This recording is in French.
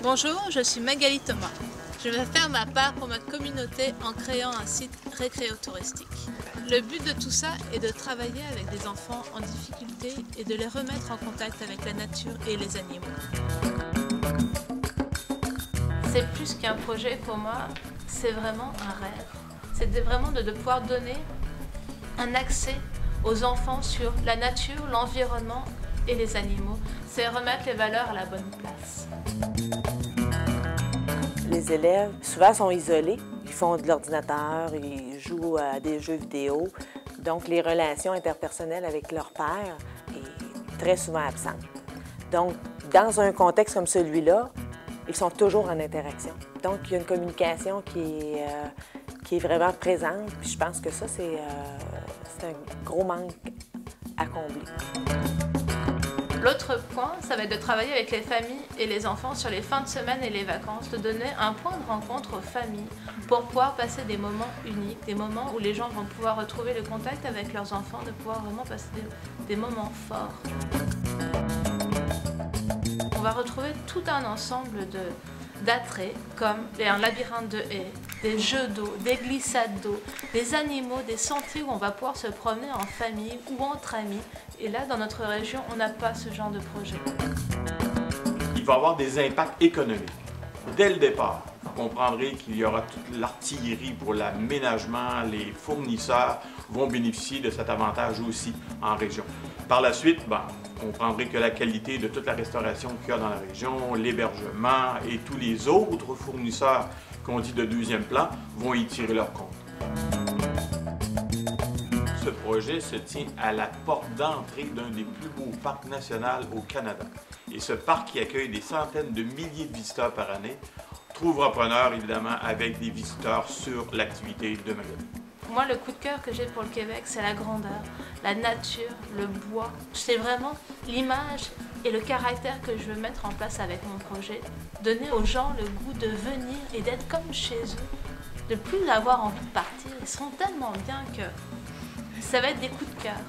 Bonjour, je suis Magali Thomas. Je vais faire ma part pour ma communauté en créant un site récréotouristique. Le but de tout ça est de travailler avec des enfants en difficulté et de les remettre en contact avec la nature et les animaux. C'est plus qu'un projet pour moi, c'est vraiment un rêve. C'est vraiment de pouvoir donner un accès aux enfants sur la nature, l'environnement et les animaux. C'est remettre les valeurs à la bonne place. Les élèves, souvent, sont isolés. Ils font de l'ordinateur, ils jouent à des jeux vidéo. Donc, les relations interpersonnelles avec leur père est très souvent absente. Donc, dans un contexte comme celui-là, ils sont toujours en interaction. Donc, il y a une communication qui est vraiment présente. Puis je pense que ça, c'est un gros manque à combler. L'autre point, ça va être de travailler avec les familles et les enfants sur les fins de semaine et les vacances, de donner un point de rencontre aux familles pour pouvoir passer des moments uniques, des moments où les gens vont pouvoir retrouver le contact avec leurs enfants, de pouvoir vraiment passer des moments forts. On va retrouver tout un ensemble d'attraits comme un labyrinthe de haies, des jeux d'eau, des glissades d'eau, des animaux, des sentiers où on va pouvoir se promener en famille ou entre amis. Et là, dans notre région, on n'a pas ce genre de projet. Il va y avoir des impacts économiques. Dès le départ, vous comprendrez qu'il y aura toute l'artillerie pour l'aménagement, les fournisseurs vont bénéficier de cet avantage aussi en région. Par la suite, vous comprendrez que la qualité de toute la restauration qu'il y a dans la région, l'hébergement et tous les autres fournisseurs qu'on dit de deuxième plan vont y tirer leur compte. Ce projet se tient à la porte d'entrée d'un des plus beaux parcs nationaux au Canada. Et ce parc qui accueille des centaines de milliers de visiteurs par année trouvera preneur évidemment avec des visiteurs sur l'activité de Magali. Pour moi, le coup de cœur que j'ai pour le Québec, c'est la grandeur, la nature, le bois. C'est vraiment l'image et le caractère que je veux mettre en place avec mon projet. Donner aux gens le goût de venir et d'être comme chez eux, de plus avoir envie de partir. Ils sont tellement bien que ça va être des coups de cœur.